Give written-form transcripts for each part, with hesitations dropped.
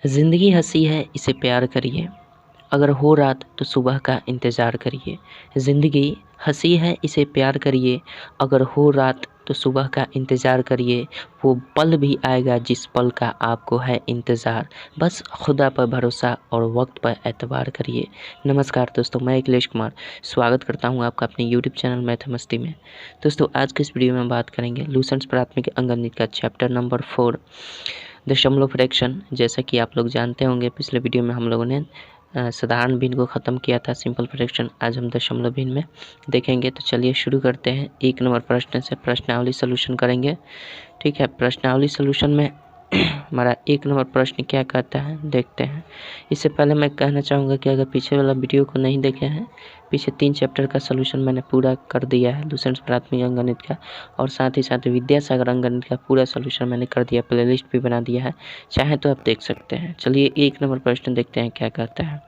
ज़िंदगी हँसी है इसे प्यार करिए, अगर हो रात तो सुबह का इंतज़ार करिए। ज़िंदगी हँसी है इसे प्यार करिए, अगर हो रात तो सुबह का इंतज़ार करिए। वो पल भी आएगा जिस पल का आपको है इंतज़ार, बस खुदा पर भरोसा और वक्त पर एतबार करिए। नमस्कार दोस्तों, मैं अखिलेश कुमार स्वागत करता हूं आपका अपने यूट्यूब चैनल मैथ मस्ती में। दोस्तों, आज के इस वीडियो में बात करेंगे लूसेंट्स प्राथमिक अंकगणित का चैप्टर नंबर 4 दशमलव फ्रैक्शन। जैसा कि आप लोग जानते होंगे, पिछले वीडियो में हम लोगों ने साधारण भिन्न को ख़त्म किया था, सिंपल फ्रैक्शन। आज हम दशमलव भिन्न में देखेंगे। तो चलिए शुरू करते हैं। 1 नंबर प्रश्न से प्रश्नावली सॉल्यूशन करेंगे। ठीक है, प्रश्नावली सॉल्यूशन में हमारा 1 नंबर प्रश्न क्या कहता है देखते हैं। इससे पहले मैं कहना चाहूँगा कि अगर पीछे वाला वीडियो को नहीं देखे हैं, पीछे 3 चैप्टर का सॉल्यूशन मैंने पूरा कर दिया है लूसेंट्स प्राथमिक अंकगणित का, और साथ ही साथ विद्यासागर अंकगणित का पूरा सॉल्यूशन मैंने कर दिया, प्लेलिस्ट भी बना दिया है, चाहे तो आप देख सकते हैं। चलिए 1 नंबर प्रश्न देखते हैं क्या कहता है।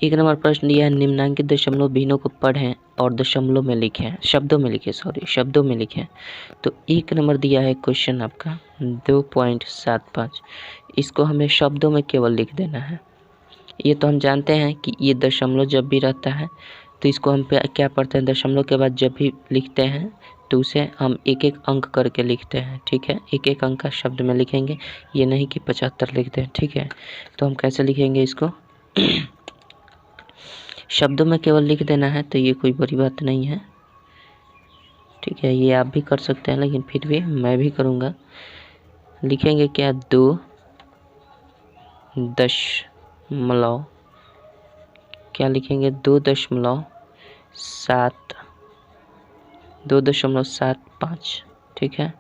1 नंबर प्रश्न दिया है, निम्नांकित दशमलव भिन्नों को पढ़ें और दशमलव में लिखें, शब्दों में लिखें। तो 1 नंबर दिया है क्वेश्चन आपका 2.75। इसको हमें शब्दों में केवल लिख देना है। ये तो हम जानते हैं कि ये दशमलव जब भी रहता है तो इसको हम क्या पढ़ते हैं, दशमलव के बाद जब भी लिखते हैं तो उसे हम एक एक अंक करके लिखते हैं। ठीक है, एक एक अंक का शब्द में लिखेंगे, ये नहीं कि 75 लिख दें। ठीक है, तो हम कैसे लिखेंगे इसको शब्दों में केवल लिख देना है, तो ये कोई बड़ी बात नहीं है। ठीक है, ये आप भी कर सकते हैं, लेकिन फिर भी मैं भी करूँगा। लिखेंगे क्या, 2 दशमलव, क्या लिखेंगे, 2.75। ठीक है,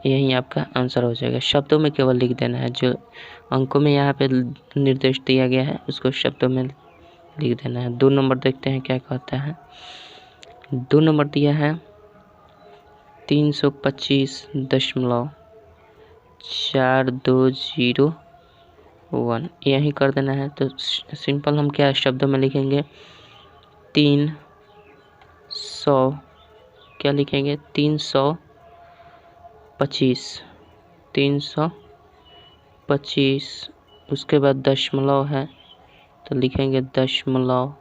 यही आपका आंसर हो जाएगा। शब्दों में केवल लिख देना है, जो अंकों में यहाँ पे निर्देश दिया गया है उसको शब्दों में लिख देना है। 2 नंबर देखते हैं क्या कहता है। 2 नंबर दिया है 325.4201, यही कर देना है। तो सिंपल हम क्या शब्दों में लिखेंगे, 300, क्या लिखेंगे, 325, उसके बाद दशमलव है तो लिखेंगे दशमलव,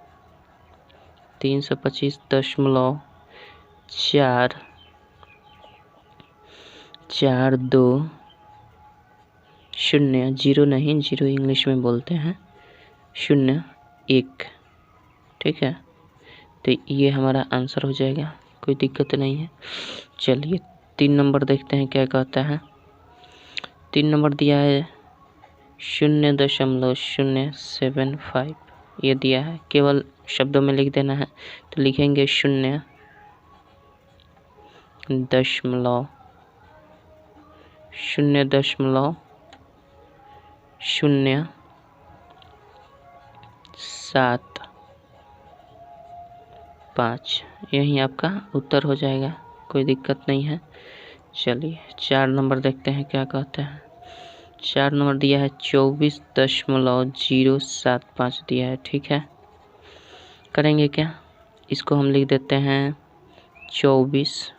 325.442, शून्य, जीरो नहीं, जीरो इंग्लिश में बोलते हैं, 01। ठीक है, तो ये हमारा आंसर हो जाएगा, कोई दिक्कत नहीं है। चलिए 3 नंबर देखते हैं क्या कहता है। 3 नंबर दिया है 0.075, ये दिया है, केवल शब्दों में लिख देना है। तो लिखेंगे 0.075, यही आपका उत्तर हो जाएगा, कोई दिक्कत नहीं है। चलिए 4 नंबर देखते हैं क्या कहते हैं। 4 नंबर दिया है 24.075 दिया है। ठीक है, करेंगे क्या, इसको हम लिख देते हैं 24,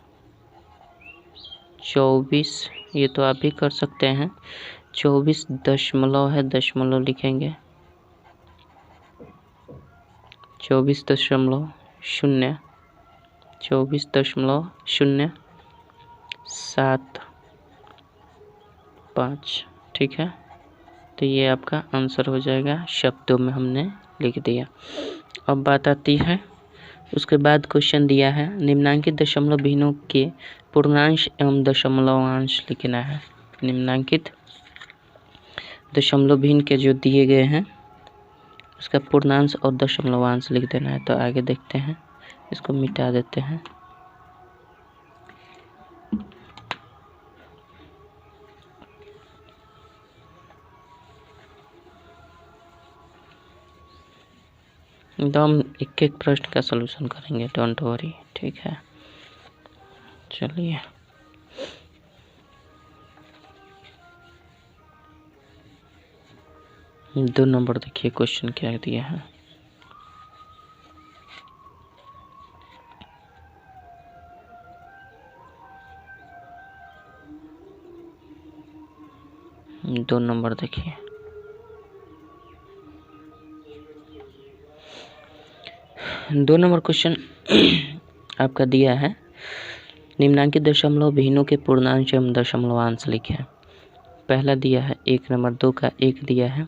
ये तो आप भी कर सकते हैं। 24 दशमलव है, दशमलव लिखेंगे 24.075। ठीक है, तो ये आपका आंसर हो जाएगा, शब्दों में हमने लिख दिया। अब बात आती है, उसके बाद क्वेश्चन दिया है, निम्नांकित दशमलव भिन्नों के पूर्णांश एवं दशमलवांश लिखना है। निम्नांकित दशमलव भिन्न के जो दिए गए हैं उसका पूर्णांश और दशमलवांश लिख देना है। तो आगे देखते हैं, इसको मिटा देते हैं। एकदम एक एक प्रश्न का सलूशन करेंगे, डोंट वरी। ठीक है, चलिए 2 नंबर देखिए क्वेश्चन क्या दिया है। 2 नंबर देखिए, दो नंबर क्वेश्चन आपका दिया है, निम्नांकित दशमलव भिन्नों के पूर्णांश एवं दशमलवांश लिखें। पहला दिया है 1 नंबर, 2 का 1 दिया है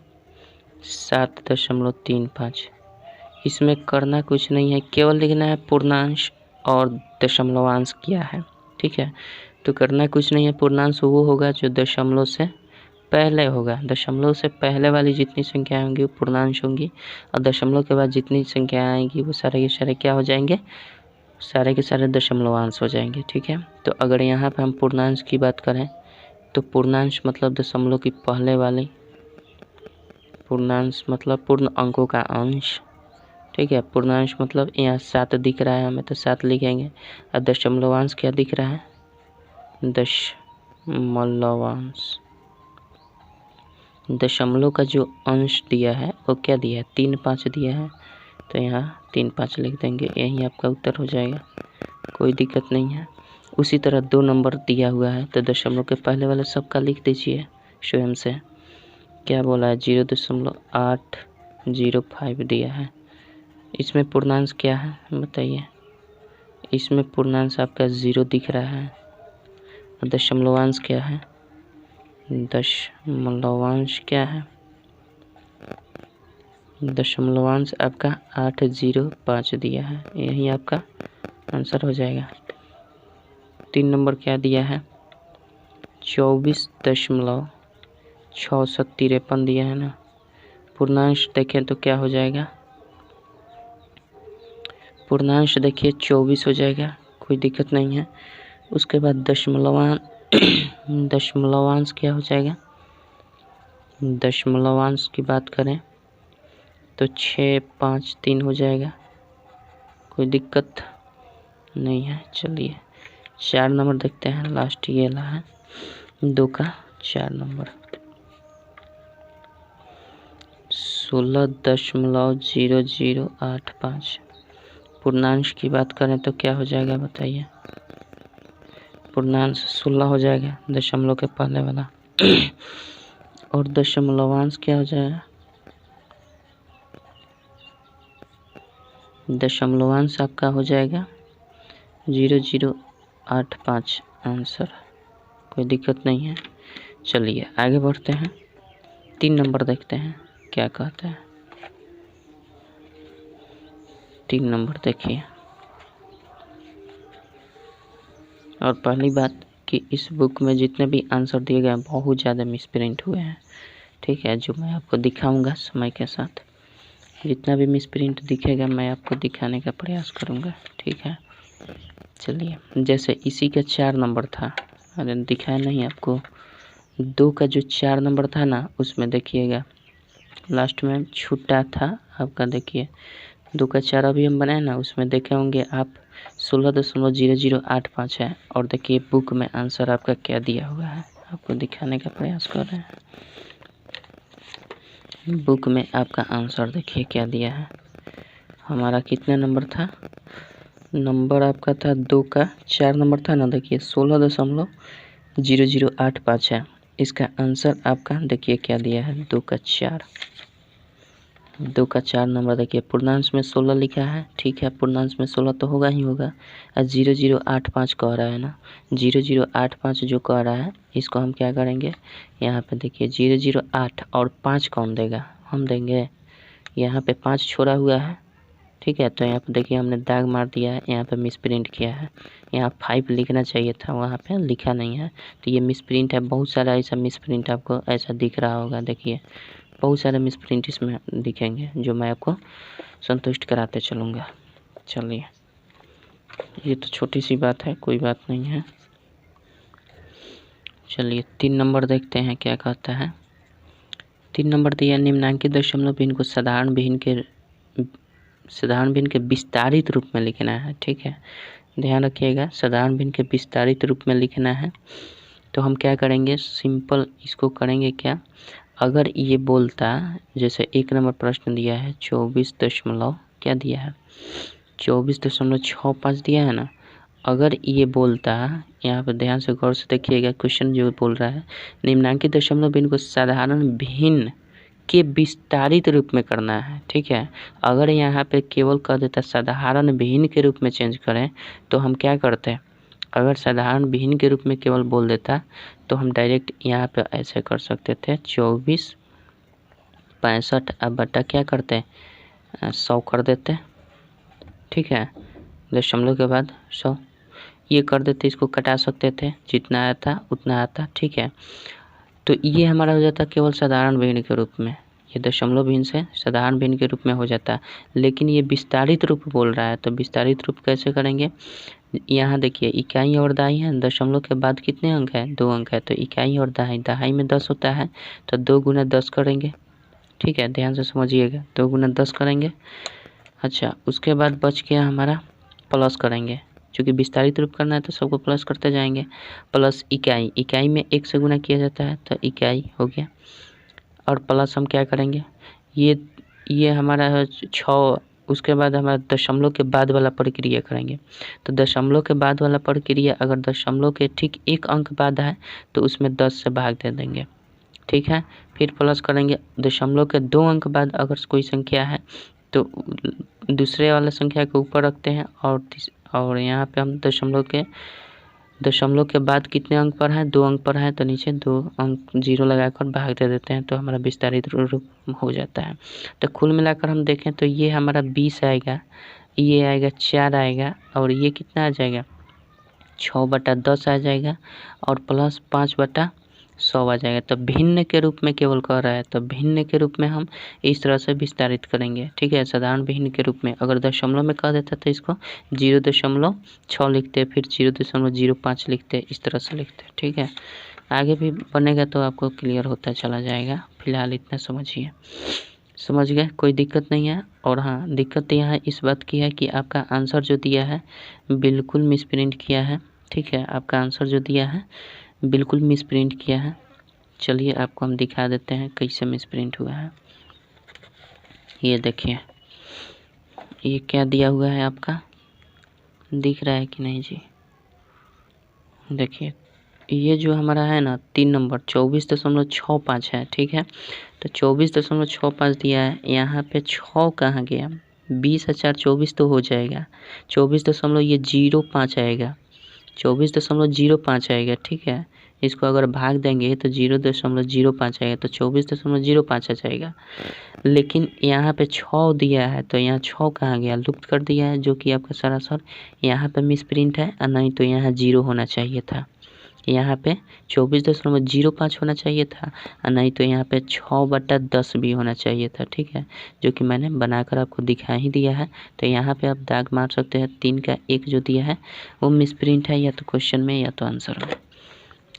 7.35। इसमें करना कुछ नहीं है, केवल लिखना है पूर्णांश और दशमलवांश क्या है। ठीक है, तो करना कुछ नहीं है। पूर्णांश वो होगा जो दशमलव से पहले होगा, दशमलव से पहले वाली जितनी संख्या होंगी वो पूर्णांश होंगी, और दशमलव के बाद जितनी संख्या आएंगी वो सारे के सारे क्या हो जाएंगे, सारे के सारे दशमलवांश हो जाएंगे। ठीक है, तो अगर यहाँ पे हम पूर्णांश की बात करें तो पूर्णांश मतलब दशमलव की पहले वाली, पूर्णांश मतलब पूर्ण अंकों का अंश। ठीक है, पूर्णांश मतलब यहाँ 7 दिख रहा है हमें तो 7 लिखेंगे, और दशमलवांश क्या दिख रहा है, दशमलवांश। दशमलव का जो अंश दिया है वो क्या दिया है, 3 5 दिया है, तो यहाँ 3 5 लिख देंगे, यही आपका उत्तर हो जाएगा, कोई दिक्कत नहीं है। उसी तरह 2 नंबर दिया हुआ है तो दशमलव के पहले वाले सबका लिख दीजिए स्वयं से। क्या बोला है, 0.805 दिया है। इसमें पूर्णांश क्या है बताइए, इसमें पूर्णांश आपका 0 दिख रहा है, और दशमलवांश क्या है, दशमलवांश क्या है, दशमलवांश आपका 805 दिया है, यही आपका आंसर हो जाएगा। 3 नंबर क्या दिया है, 24.653 दिया है ना। पूर्णांश देखें तो क्या हो जाएगा, पूर्णांश देखिए 24 हो जाएगा, कोई दिक्कत नहीं है। उसके बाद दशमलवांश क्या हो जाएगा, दशमलवांश की बात करें तो 653 हो जाएगा, कोई दिक्कत नहीं है। चलिए 4 नंबर देखते हैं, लास्ट ये वाला है 2 का 4 नंबर, 16.0085। पूर्णांश की बात करें तो क्या हो जाएगा बताइए, पूर्णांश 16 हो जाएगा दशमलव के पहले वाला, और दशमलवांश क्या हो जाएगा, दशमलवांश आपका हो जाएगा 0085 आंसर, कोई दिक्कत नहीं है। चलिए आगे बढ़ते हैं, 3 नंबर देखते हैं क्या कहता है। 3 नंबर देखिए, और पहली बात कि इस बुक में जितने भी आंसर दिए गए हैं बहुत ज़्यादा मिसप्रिंट हुए हैं। ठीक है, जो मैं आपको दिखाऊंगा समय के साथ, जितना भी मिसप्रिंट दिखेगा मैं आपको दिखाने का प्रयास करूंगा। ठीक है, चलिए जैसे इसी का 4 नंबर था, अरे दिखाया नहीं आपको, 2 का जो 4 नंबर था ना उसमें देखिएगा लास्ट में छूटा था आपका, देखिए 2 का 4 अभी हम बनाए ना, उसमें देखे होंगे आप 16.0085 है, और देखिए बुक में आंसर आपका क्या दिया हुआ है, आपको दिखाने का प्रयास कर रहे हैं। बुक में आपका आंसर देखिए क्या दिया है, हमारा कितना नंबर था, नंबर आपका था 2 का 4 नंबर था ना, देखिए 16.0085 है। इसका आंसर आपका देखिए क्या दिया है, 2 का 4, 2 का 4 नंबर देखिए, पूर्णांश में 16 लिखा है। ठीक है, पूर्णांश में 16 तो होगा ही होगा, और 0085 कह रहा है ना, 0085 जो कह रहा है इसको हम क्या करेंगे, यहाँ पे देखिए 008 और 5 कौन देगा, हम देंगे, यहाँ पे 5 छोड़ा हुआ है। ठीक है, तो यहाँ पे देखिए हमने दाग मार दिया है, यहाँ पे मिसप्रिंट किया है, यहाँ 5 लिखना चाहिए था, वहाँ पे लिखा नहीं है, तो ये मिसप्रिंट है। बहुत सारा ऐसा मिसप्रिंट आपको ऐसा दिख रहा होगा, देखिए बहुत सारे मिसप्रिंट इसमें दिखेंगे जो मैं आपको संतुष्ट कराते चलूँगा। चलिए ये तो छोटी सी बात है, कोई बात नहीं है। चलिए 3 नंबर देखते हैं क्या कहता है। 3 नंबर दिया, निम्नांकित दशमलव भिन्न को साधारण भिन्न के विस्तारित रूप में लिखना है। ठीक है, ध्यान रखिएगा, साधारण भिन्न के विस्तारित रूप में लिखना है। तो हम क्या करेंगे, सिंपल इसको करेंगे क्या, अगर ये बोलता, जैसे 1 नंबर प्रश्न दिया है 24 दशमलव क्या दिया है, 24.65 दिया है ना, अगर ये बोलता, यहाँ पर ध्यान से गौर से देखिएगा, क्वेश्चन जो बोल रहा है निम्नांकित दशमलव भिन्न को साधारण भिन्न के विस्तारित रूप में करना है। ठीक है, अगर यहाँ पे केवल कह देता साधारण भिन्न के रूप में चेंज करें तो हम क्या करते हैं, अगर साधारण भिन्न के रूप में केवल बोल देता तो हम डायरेक्ट यहाँ पे ऐसे कर सकते थे 24/65 अब बटा क्या करते 100 कर देते। ठीक है, दशमलव के बाद 100 ये कर देते, इसको कटा सकते थे, जितना आया था उतना आता। ठीक है, तो ये हमारा हो जाता केवल साधारण भिन्न के रूप में, ये दशमलव भिन्न से साधारण भिन्न के रूप में हो जाता है। लेकिन ये विस्तारित रूप बोल रहा है, तो विस्तारित रूप कैसे करेंगे, यहाँ देखिए इकाई और दहाई है, दशमलव के बाद कितने अंक है 2 अंक है, तो इकाई और दहाई, दहाई में 10 होता है तो 2 गुना 10 करेंगे। ठीक है, ध्यान से समझिएगा, 2 गुना 10 करेंगे। अच्छा, उसके बाद बच गया हमारा प्लस करेंगे, क्योंकि विस्तारित रूप करना है तो सबको प्लस करते जाएंगे। प्लस इकाई, इकाई में 1 से गुना किया जाता है तो इकाई हो गया, और प्लस हम क्या करेंगे, ये हमारा है 6। उसके बाद हमारा दशमलव के बाद वाला प्रक्रिया करेंगे, तो दशमलव के बाद वाला प्रक्रिया अगर दशमलव के ठीक 1 अंक बाद है तो उसमें 10 से भाग दे देंगे। ठीक है, फिर प्लस करेंगे, दशमलव के 2 अंक बाद अगर कोई संख्या है तो दूसरे वाला संख्या के ऊपर रखते हैं, और यहाँ पे हम दशमलव के बाद कितने अंक पर है 2 अंक पर है तो नीचे 2 अंक 0 लगाकर भाग दे देते हैं, तो हमारा विस्तारित रूप हो जाता है। तो कुल मिलाकर हम देखें तो ये हमारा 20 आएगा, ये आएगा 4 आएगा, और ये कितना आ जाएगा 6/10 आ जाएगा, और प्लस 5/100 आ जाएगा। तो भिन्न के रूप में केवल कह रहा है, तो भिन्न के रूप में हम इस तरह से विस्तारित करेंगे। ठीक है, साधारण भिन्न के रूप में अगर दशमलव में कह देता तो इसको 0.6 लिखते, फिर 0.05 लिखते, इस तरह से लिखते। ठीक है, आगे भी बनेगा तो आपको क्लियर होता चला जाएगा, फिलहाल इतना समझिए। समझ गए, कोई दिक्कत नहीं है। और हाँ, दिक्कत यहाँ इस बात की है कि आपका आंसर जो दिया है बिल्कुल मिसप्रिंट किया है। ठीक है, आपका आंसर जो दिया है बिल्कुल मिसप्रिंट किया है। चलिए आपको हम दिखा देते हैं कैसे मिसप्रिंट हुआ है। ये देखिए, ये क्या दिया हुआ है आपका, दिख रहा है कि नहीं जी, देखिए ये जो हमारा है ना 3 नंबर 24.65 है। ठीक है, तो 24.65 दिया है, यहाँ पे 6 कहाँ गया, 20,024 तो हो जाएगा, 24.05 आएगा, 24.05 आएगा। ठीक है, इसको अगर भाग देंगे तो 0.05 आएगा, तो 24.05 आ जाएगा। लेकिन यहाँ पे 6 दिया है, तो यहाँ 6 कहाँ गया, लुप्त कर दिया है, जो कि आपका सरासर यहाँ पे मिसप्रिंट है, और नहीं तो यहाँ 0 होना चाहिए था। यहाँ पे 24.05 होना चाहिए था, और नहीं तो यहाँ पे 6/10 भी होना चाहिए था। ठीक है, जो कि मैंने बनाकर आपको दिखा ही दिया है। तो यहाँ पे आप दाग मार सकते हैं, 3 का 1 जो दिया है वो मिसप्रिंट है, या तो क्वेश्चन में या तो आंसर में।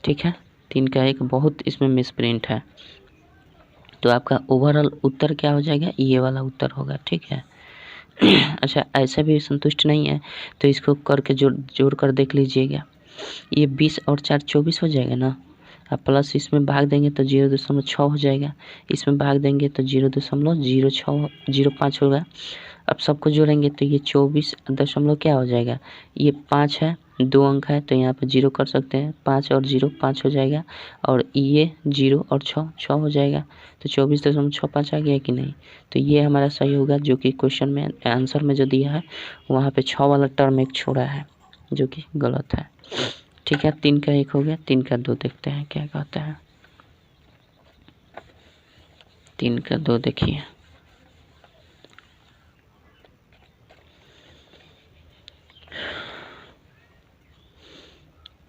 ठीक है, 3 का 1 बहुत इसमें मिसप्रिंट है, तो आपका ओवरऑल उत्तर क्या हो जाएगा, ये वाला उत्तर होगा। ठीक है, अच्छा, ऐसा भी संतुष्ट नहीं है तो इसको करके जोड़ कर देख लीजिएगा, ये 20 और 4 24 हो जाएगा ना, अब प्लस इसमें भाग देंगे तो 0.6 हो जाएगा, इसमें भाग देंगे तो 0.05 होगा। अब सबको जोड़ेंगे तो ये 24 दशमलव क्या हो जाएगा, ये 5 है, 2 अंक है तो यहाँ पे 0 कर सकते हैं, 5 और 0 5 हो जाएगा, और ये 0 और 6 हो जाएगा, तो 24.65 आ गया कि नहीं। तो ये हमारा सही होगा, जो कि क्वेश्चन में आंसर में जो दिया है वहाँ पे 6 वाला टर्म एक छोड़ा है, जो कि गलत है। ठीक है, 3 का 1 हो गया, 3 का 2 देखते हैं क्या कहता है। 3 का 2 देखिए,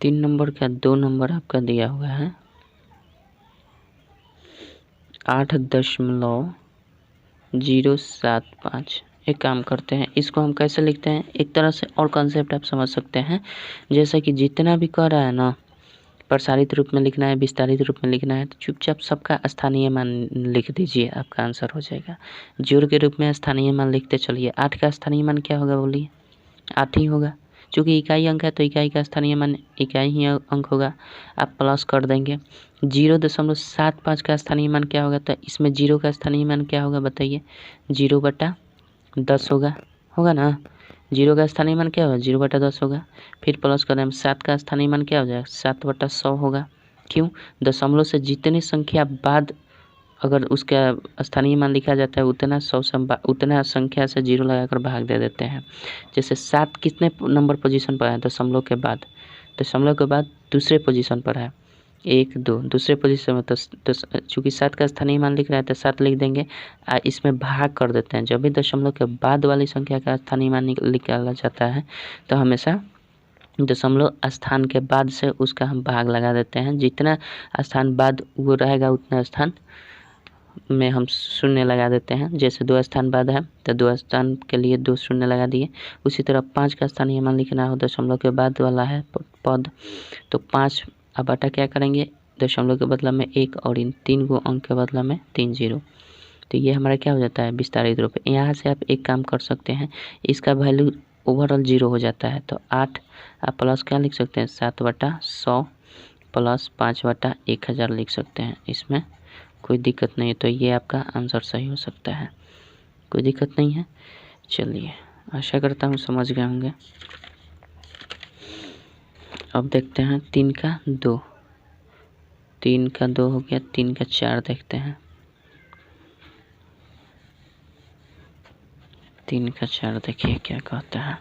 तीन नंबर का 2 नंबर आपका दिया हुआ है 8.075। एक काम करते हैं, इसको हम कैसे लिखते हैं, एक तरह से और कॉन्सेप्ट आप समझ सकते हैं, जैसा कि जितना भी कह रहा है ना, प्रसारित रूप में लिखना है, विस्तारित रूप में लिखना है, तो चुपचाप सबका स्थानीय मान लिख दीजिए, आपका आंसर हो जाएगा। जोड़ के रूप में स्थानीय मान लिखते चलिए। 8 का स्थानीय मान क्या होगा बोलिए, 8 ही होगा, चूँकि इकाई अंक है तो इकाई का स्थानीय मान इकाई ही अंक होगा। आप प्लस कर देंगे। 0.75 का स्थानीय मान क्या होगा, तो इसमें 0 का स्थानीय मान क्या होगा बताइए, 0/10 होगा ना, जीरो का स्थानीय मान क्या होगा 0/10 होगा। फिर प्लस करें 7 का स्थानीय मान क्या हो जाएगा 7/100 होगा। क्यों? दशमलव से जितनी संख्या बाद अगर उसका स्थानीय मान लिखा जाता है उतना 100 से उतना संख्या से 0 लगाकर भाग दे देते हैं। जैसे 7 कितने नंबर पोजीशन पर है दशमलव के बाद, दूसरे पोजीशन पर है 1 2 दूसरे पोजीशन में। तो चूँकि 7 का स्थानीय मान लिख रहा है तो 7 लिख देंगे, इसमें भाग कर देते हैं। जब भी दशमलव के बाद वाली संख्या का स्थानीय मान निकाला जाता है तो हमेशा दशमलव स्थान के बाद से उसका हम भाग लगा देते हैं। जितना स्थान बाद वो रहेगा उतना स्थान में हम शून्य लगा देते हैं। जैसे 2 स्थान बाद है तो 2 स्थान के लिए 2 शून्य लगा दिए। उसी तरह 5 का स्थानीय मान लिखना हो, दशमलव के बाद वाला है पद, तो 5 अब बटा क्या करेंगे दशमलव के बदला में 1 और इन 3 को अंक के बदला में 3 0। तो ये हमारा क्या हो जाता है विस्तारित रूप। यहाँ से आप एक काम कर सकते हैं, इसका वैल्यू ओवरऑल 0 हो जाता है। तो 8 आप प्लस क्या लिख सकते हैं 7/100 प्लस 5/1000 लिख सकते हैं। इसमें कोई दिक्कत नहीं है। तो ये आपका आंसर सही हो सकता है, कोई दिक्कत नहीं है। चलिए, आशा करता हूँ समझ गए होंगे। अब देखते हैं 3 का 2, 3 का 2 हो गया। 3 का 4 देखते हैं। 3 का 4 देखिए क्या कहता है।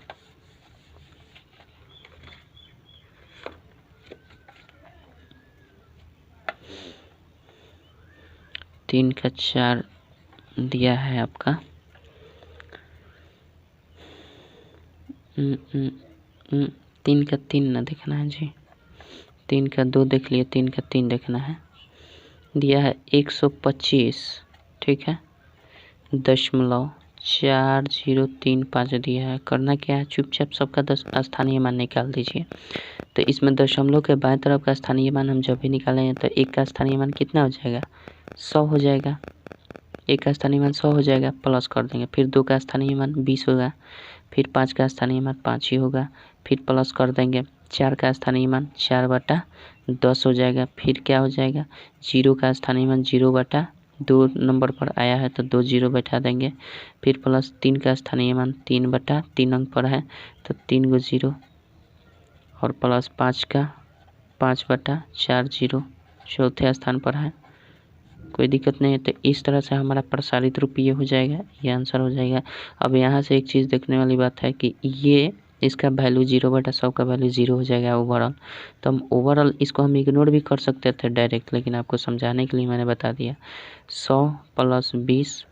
तीन का 4 दिया है आपका 3 का 3 ना देखना है जी। 3 का 2 देख लिए, 3 का 3 देखना है। दिया है 125, ठीक है, 0.4035 दिया है। करना क्या है, चुपचाप सबका स्थानीय मान निकाल दीजिए। तो इसमें दशमलव के बाएं तरफ का स्थानीय मान हम जब भी निकालेंगे तो 1 का स्थानीय मान कितना हो जाएगा 100 हो जाएगा। 1 का स्थानीय मान 100 हो जाएगा, प्लस कर देंगे। फिर 2 का स्थानीय मान 20 होगा। फिर 5 का स्थानीय मान 5 ही होगा, फिर प्लस कर देंगे। 4 का स्थानीय मान 4/10 हो जाएगा। फिर क्या हो जाएगा 0 का स्थानीय मान 0/2 नंबर पर आया है तो 2 0 बैठा देंगे। फिर प्लस 3 का स्थानीय मान 3/3 अंक पर है तो 3 को 0 और प्लस 5 का 5/4 0 चौथे स्थान पर है, कोई दिक्कत नहीं है। तो इस तरह से हमारा प्रसारित रूप ये हो जाएगा, ये आंसर हो जाएगा। अब यहाँ से एक चीज़ देखने वाली बात है कि ये इसका वैल्यू 0/100 का वैल्यू 0 हो जाएगा ओवरऑल। तो हम ओवरऑल इसको हम इग्नोर भी कर सकते थे डायरेक्ट, लेकिन आपको समझाने के लिए मैंने बता दिया। 100 प्लस 20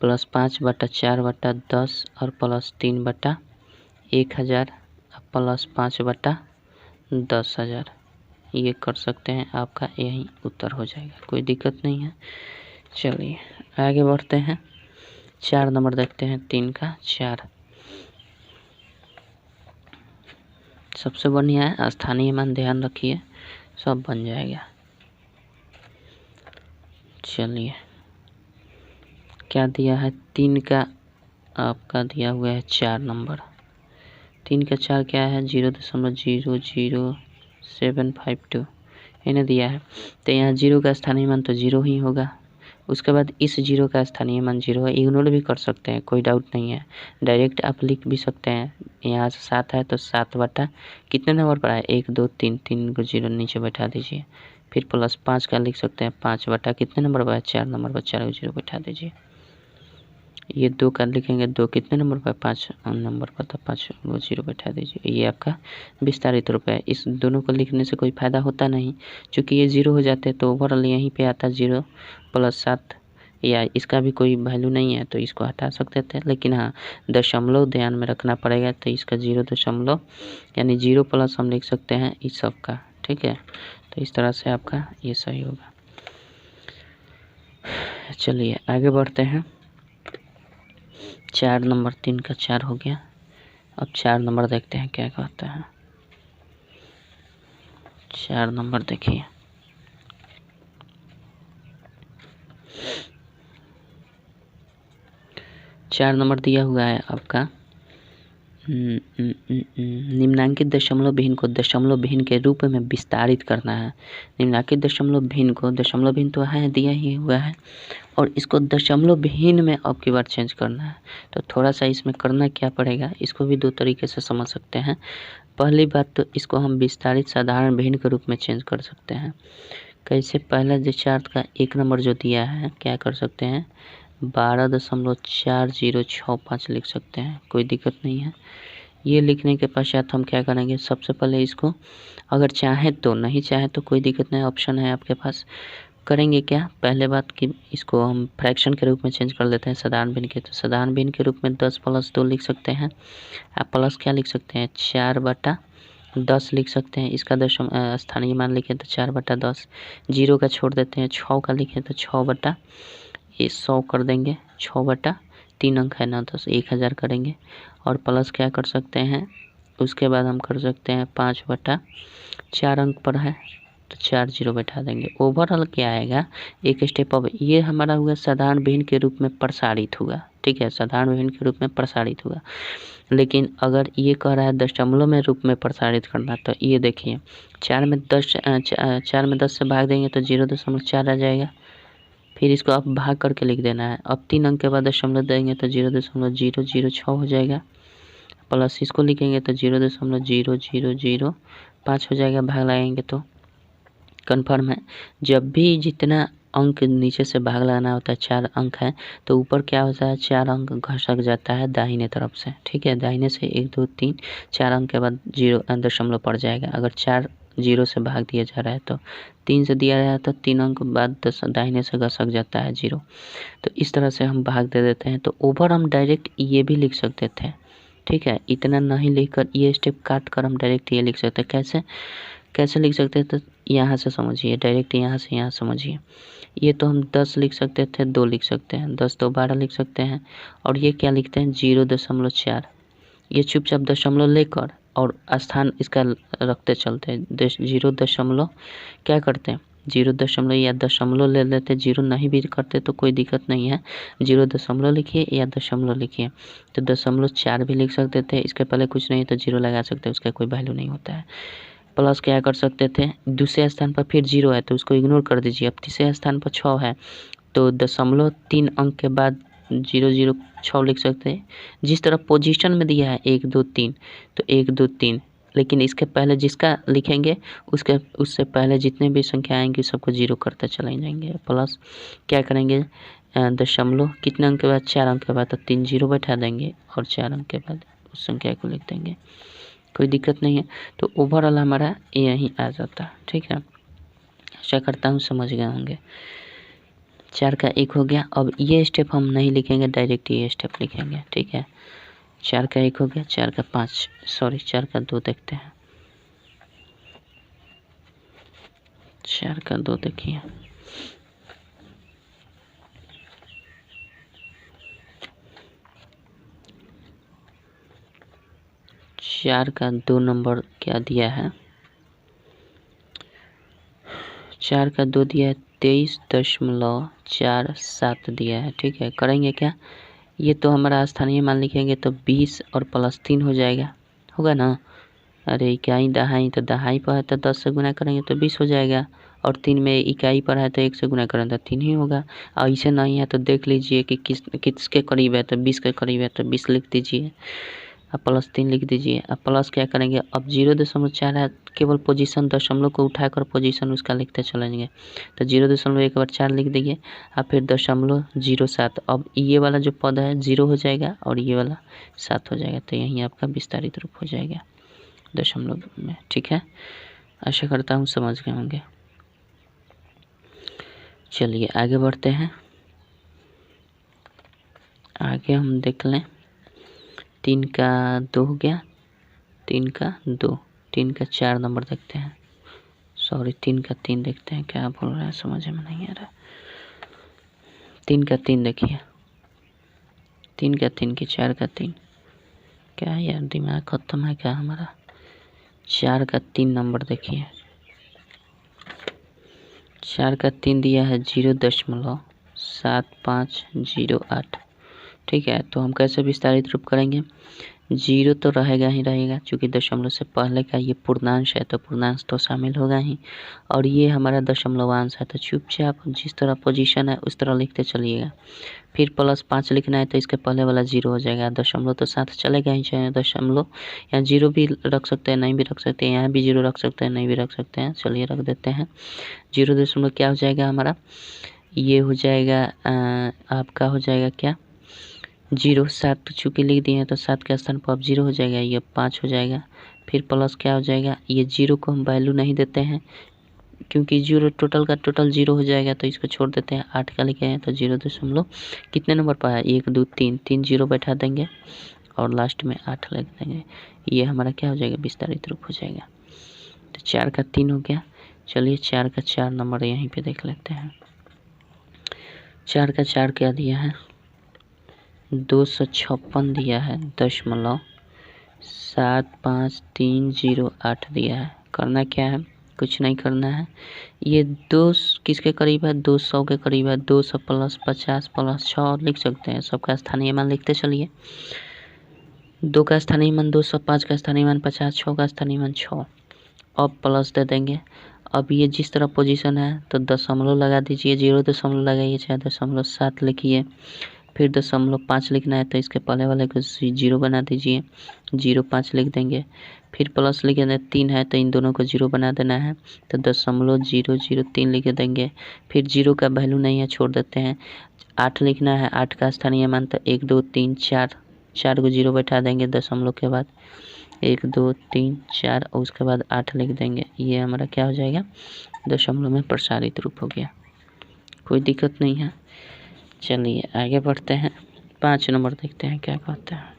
प्लस 5/4/10 और प्लस 3/1000 प्लस 5/10,000 ये कर सकते हैं। आपका यही उत्तर हो जाएगा, कोई दिक्कत नहीं है। चलिए आगे बढ़ते हैं। 4 नंबर देखते हैं। 3 का 4 सबसे बढ़िया है, स्थानीय मान ध्यान रखिए सब बन जाएगा। चलिए क्या दिया है 3 का आपका दिया हुआ है 4 नंबर। 3 का 4 क्या है 0.00752 इन्हें दिया है। तो यहाँ 0 का स्थानीय मान तो 0 ही होगा। उसके बाद इस 0 का स्थानीय मान 0 है, इग्नोर भी कर सकते हैं, कोई डाउट नहीं है। डायरेक्ट आप लिख भी सकते हैं। यहाँ से 7 है तो 7 कितने नंबर पर है 1 2 3, 3 को 0 नीचे बैठा दीजिए। फिर प्लस 5 का लिख सकते हैं 5 कितने नंबर पर है 4 नंबर पर, 4 को 0 बैठा दीजिए। ये 2 का लिखेंगे 2 कितने नंबर पर 5 नंबर पर, तो 5 को 0 बैठा दीजिए। ये आपका विस्तारित रूप है। इस दोनों को लिखने से कोई फ़ायदा होता नहीं, क्योंकि ये 0 हो जाते हैं तो ओवरऑल यहीं पे आता 0 प्लस 7, या इसका भी कोई वैल्यू नहीं है तो इसको हटा सकते थे। लेकिन हाँ दशमलव ध्यान में रखना पड़ेगा, तो इसका 0 दशमलव यानी 0 प्लस हम लिख सकते हैं इस सब का, ठीक है। तो इस तरह से आपका ये सही होगा। चलिए आगे बढ़ते हैं। 4 नंबर 3 का 4 हो गया। अब 4 नंबर देखते हैं क्या कहता है। 4 नंबर देखिए, चार नंबर दिया हुआ है आपका निम्नांकित दशमलव भिन्न को दशमलव भिन्न के रूप में विस्तारित करना है। निम्नांकित दशमलव भिन्न को, दशमलव भिन्न तो है दिया ही हुआ है, और इसको दशमलव विहीन में अब की बार चेंज करना है। तो थोड़ा सा इसमें करना क्या पड़ेगा, इसको भी दो तरीके से समझ सकते हैं। पहली बात तो इसको हम विस्तारित साधारण भिन्न के रूप में चेंज कर सकते हैं। कैसे, पहला दिशार्थ का 1 नंबर जो दिया है क्या कर सकते हैं, 12.4065 लिख सकते हैं, कोई दिक्कत नहीं है। ये लिखने के पश्चात हम क्या करेंगे, सबसे पहले इसको अगर चाहें तो, नहीं चाहें तो कोई दिक्कत नहीं, ऑप्शन है आपके पास। करेंगे क्या, पहले बात कि इसको हम फ्रैक्शन के रूप में चेंज कर लेते हैं साधारण भिन्न के। तो साधारण भिन्न के रूप में 10 + 2 लिख सकते हैं, आप प्लस क्या लिख सकते हैं, 4/10 लिख सकते हैं। इसका स्थानीय मान लिखें तो 4/10, 0 का छोड़ देते हैं, 6 का लिखें तो 6/100 कर देंगे, 6/3 अंक है ना, 1000 करेंगे। और प्लस क्या कर सकते हैं, उसके बाद हम कर सकते हैं 5/4 अंक पर है तो 4 0 बैठा देंगे। ओवरऑल क्या आएगा, एक स्टेप अब ये हमारा हुआ साधारण भिन्न के रूप में प्रसारित हुआ, ठीक है, साधारण भिन्न के रूप में प्रसारित हुआ। लेकिन अगर ये कह रहा है दशमलव में रूप में प्रसारित करना, तो ये देखिए 4 में 10 से भाग देंगे तो 0.4 आ जाएगा। फिर इसको आप भाग करके लिख देना है। अब 3 अंक के बाद दशमलव देंगे तो 0.006 हो जाएगा। प्लस इसको लिखेंगे तो 0.0005 हो जाएगा, भाग लगाएंगे तो कन्फर्म है। जब भी जितना अंक नीचे से भाग लगाना होता है, 4 अंक है, तो ऊपर क्या होता है, 4 अंक घसक जाता है दाहिने तरफ से, ठीक है, दाहिने से 1 2 3 4 अंक के बाद 0 दशमलव पड़ जाएगा। अगर 4 0 से भाग दिया जा रहा है तो 3 से दिया रहा है तो 3 अंक बाद दाहिने से घसक जाता है 0। तो इस तरह से हम भाग दे देते हैं। तो ओवर हम डायरेक्ट ये भी लिख सकते थे, ठीक है, इतना नहीं लिखकर ये स्टेप काट कर हम डायरेक्ट ये लिख सकते हैं। कैसे लिख सकते हैं, तो यहाँ से समझिए, डायरेक्ट यहाँ से यहाँ समझिए। ये तो हम 10 लिख सकते थे, 2 लिख सकते हैं, 10 2 12 लिख सकते हैं। और ये क्या लिखते हैं, 0.4, ये चुपचाप दशमलव लेकर और स्थान इसका रखते चलते हैं। 0 क्या करते हैं, 0 या दशमलव ले लेते, 0 नहीं भी करते तो कोई दिक्कत नहीं है, 0 लिखिए या दशमलव लिखिए। तो 0.4 भी लिख सकते थे, इसके पहले कुछ नहीं तो 0 लगा सकते, उसका कोई वैल्यू नहीं होता है। प्लस क्या कर सकते थे, दूसरे स्थान पर फिर 0 है तो उसको इग्नोर कर दीजिए। अब तीसरे स्थान पर 6 है तो 0.3 अंक के बाद 006 लिख सकते हैं। जिस तरह पोजीशन में दिया है 1 2 3 तो 1 2 3, लेकिन इसके पहले जिसका लिखेंगे उससे पहले जितने भी संख्या आएंगी सबको 0 करते चले जाएंगे। प्लस क्या करेंगे, दशमलव कितने अंक के बाद, 4 अंक के बाद, तो 3 0 बैठा देंगे और 4 अंक के बाद उस संख्या को लिख देंगे, कोई दिक्कत नहीं है। तो ओवरऑल हमारा यही आ जाता है, ठीक है। आशा करता हूँ समझ गए होंगे। 4 का 1 हो गया। अब ये स्टेप हम नहीं लिखेंगे, डायरेक्ट ये स्टेप लिखेंगे, ठीक है। 4 का 1 हो गया, 4 का 5, सॉरी 4 का 2 देखते हैं। 4 का 2 देखिए, चार का 2 नंबर क्या दिया है, 4 का 2 दिया है 23.47 दिया है, ठीक है। करेंगे क्या, ये तो हमारा स्थानीय मान लिखेंगे तो 20 और प्लस 3 हो जाएगा, होगा ना। अरे इकाई दहाई, तो दहाई पर है तो 10 से गुना करेंगे तो 20 हो जाएगा, और 3 में इकाई पर है तो 1 से गुना करेंगे तो 3 ही होगा। और ऐसे नहीं है तो देख लीजिए कि किसके करीब है, तो 20 के करीब है तो 20 लिख दीजिए, अब प्लस 3 लिख दीजिए। अब प्लस क्या करेंगे, अब 0.4 है, केवल पोजीशन दशमलव को उठाकर पोजीशन उसका लिखते चलेंगे, तो 0.1/4 लिख देंगे। अब फिर 0.07, अब ये वाला जो पद है 0 हो जाएगा और ये वाला 7 हो जाएगा, तो यहीं आपका विस्तारित रूप हो जाएगा दशमलव में, ठीक है। आशा करता हूँ समझ गए होंगे। चलिए आगे बढ़ते हैं। आगे हम देख लें, 3 का 2 हो गया, 3 का 2, 3 का 4 नंबर देखते हैं, सॉरी 3 का 3 देखते हैं, क्या बोल रहा है समझ में नहीं आ रहा। 3 का 3 देखिए, 3 का 3 की 4 का 3, क्या यार दिमाग खत्म है क्या हमारा। 4 का 3 नंबर देखिए, 4 का 3 दिया है 0.7508, ठीक है। तो हम कैसे विस्तारित रूप करेंगे, जीरो तो रहेगा ही रहेगा, क्योंकि दशमलव से पहले का ये पूर्णांश है तो पूर्णांश तो शामिल होगा ही, और ये हमारा दशमलवांश है तो चुपचाप जिस तरह पोजीशन है उस तरह लिखते चलिएगा। फिर +5 लिखना है तो इसके पहले वाला जीरो हो जाएगा, दशमलव तो साथ चलेगा ही, चाहे दशमलव यहाँ जीरो भी रख सकते हैं, नहीं भी रख सकते हैं, यहाँ भी जीरो रख सकते हैं, नहीं भी रख सकते हैं, चलिए रख देते हैं। 0 क्या हो जाएगा हमारा, ये हो जाएगा आपका हो जाएगा क्या 0, 7 चूँकि लिख दिए हैं तो 7 के स्थान पर अब 0 हो जाएगा, ये 5 हो जाएगा। फिर प्लस क्या हो जाएगा, ये 0 को हम वैल्यू नहीं देते हैं क्योंकि 0 टोटल का टोटल 0 हो जाएगा तो इसको छोड़ देते हैं। 8 का लिखे हैं तो 0 कितने नंबर पर है, 1 2 3 3 0 बैठा देंगे और लास्ट में 8 लिख देंगे। ये हमारा क्या हो जाएगा, विस्तारित रूप हो जाएगा। तो 4 का 3 हो गया। चलिए 4 का 4 नंबर यहीं पे देख लेते हैं। 4 का 4 क्या दिया है, 256 दिया है, 0.7530 दिया है। करना क्या है, कुछ नहीं करना है। ये 2 किसके करीब है, 200 के करीब है। 200 + 50 + 6 लिख सकते हैं, सबका स्थानीय मान लिखते चलिए। 2 का स्थानीय मान 200, 5 का स्थानीय मान 50, 6 का स्थानीय मान 6। अब प्लस दे देंगे। अब ये जिस तरह पोजीशन है तो दशमलव लगा दीजिए, 0 लगाइए, चाहे 0.7 लिखिए। फिर 0.5 लिखना है तो इसके पहले वाले को 0 बना दीजिए, 0.5 लिख देंगे। फिर प्लस लिख देंगे, 3 है तो इन दोनों को 0 बना देना है तो 0.003 लिख देंगे। फिर 0 का वैल्यू नहीं है, छोड़ देते हैं। 8 लिखना है, 8 का स्थानीय मान तो 1 2 3 4, 4 को 0 बैठा देंगे दशमलव के बाद, 1 2 3 4 और उसके बाद 8 लिख देंगे। ये हमारा क्या हो जाएगा, दशमलव में प्रसारित रूप हो गया, कोई दिक्कत नहीं है। चलिए आगे बढ़ते हैं, 5 नंबर देखते हैं क्या कहते हैं।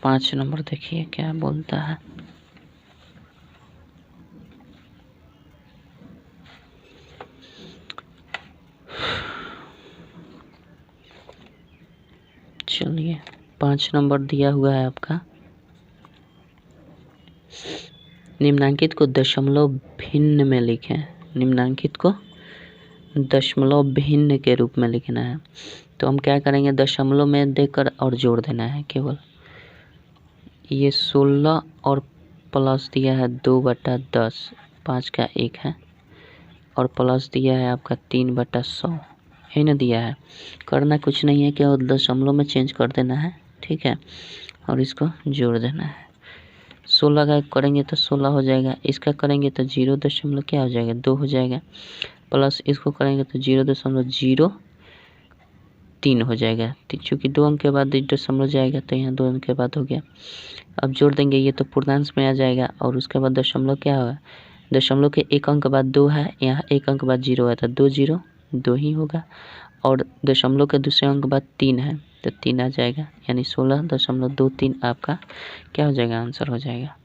5 नंबर देखिए क्या बोलता है। चलिए 5 नंबर दिया हुआ है आपका, निम्नांकित को दशमलव भिन्न में लिखें। निम्नांकित को दशमलव भिन्न के रूप में लिखना है तो हम क्या करेंगे, दशमलव में देकर और जोड़ देना है केवल। ये 16 और प्लस दिया है 2/10, 5 का 1 है, और प्लस दिया है आपका 3/100 है ना दिया है। करना कुछ नहीं है, केवल दशमलव में चेंज कर देना है, ठीक है, और इसको जोड़ देना है। 16 का करेंगे तो 16 हो जाएगा, इसका करेंगे तो 0. क्या हो जाएगा, 2 हो जाएगा, प्लस इसको करेंगे तो 0.03 हो जाएगा। चूँकि 2 अंक के बाद दशमलव जाएगा तो यहाँ 2 अंक के बाद हो गया। अब जोड़ देंगे, ये तो पूर्णांश में आ जाएगा और उसके बाद दशमलव क्या होगा, दशमलव के 1 अंक बाद 2 है, यहाँ 1 अंक बाद 0 है तो 2 0 2 ही होगा, और दशमलव के दूसरे अंक बाद 3 है तो 3 आ जाएगा, यानी 16.23 आपका क्या हो जाएगा, आंसर हो जाएगा।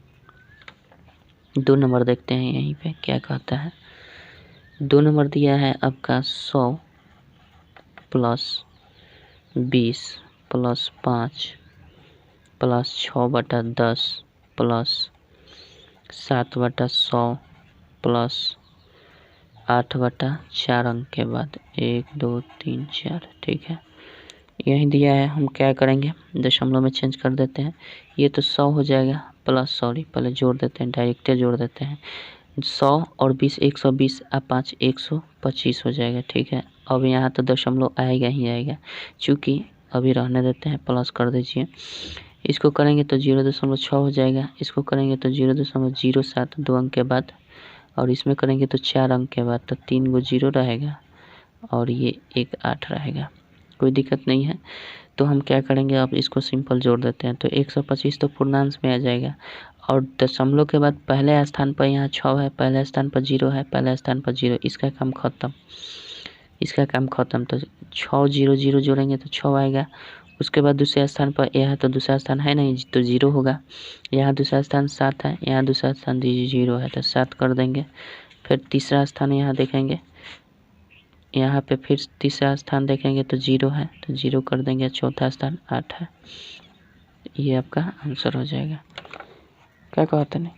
2 नंबर देखते हैं यहीं पे क्या कहता है। 2 नंबर दिया है आपका 100 + 20 + 5 + 6/10 + 7/100 + 8/4 अंक के बाद 1 2 3 4, ठीक है, यही दिया है। हम क्या करेंगे, दशमलव में चेंज कर देते हैं। ये तो 100 हो जाएगा, प्लस पहले जोड़ देते हैं, डायरेक्ट जोड़ देते हैं। 100 और 20 120 और 5 125 हो जाएगा, ठीक है। अब यहाँ तो दशमलव आएगा ही आएगा, चूँकि अभी रहने देते हैं, प्लस कर दीजिए। इसको करेंगे तो 0.6 हो जाएगा, इसको करेंगे तो 0.07 2 अंक के बाद, और इसमें करेंगे तो 4 अंक के बाद, तो 3 गो 0 रहेगा और ये 1 8 रहेगा, कोई दिक्कत नहीं है। तो हम क्या करेंगे, अब इसको सिंपल जोड़ देते हैं तो 125 तो पूर्णांश में आ जाएगा, और दशमलव के बाद पहले स्थान पर यहाँ 6 है, पहले स्थान पर 0 है, पहले स्थान पर 0, इसका काम खत्म, इसका काम खत्म। तो 6 0 0 जोड़ेंगे तो 6 आएगा। उसके बाद दूसरे स्थान पर यह है तो दूसरा स्थान है नहीं तो 0 होगा। यहाँ दूसरा स्थान 7 है, यहाँ दूसरा स्थान 0 है तो 7 कर देंगे। फिर तीसरा स्थान यहाँ देखेंगे, यहाँ पे फिर तीसरा स्थान देखेंगे तो 0 है तो 0 कर देंगे। चौथा स्थान 8 है, ये आपका आंसर हो जाएगा। क्या कहते हैं।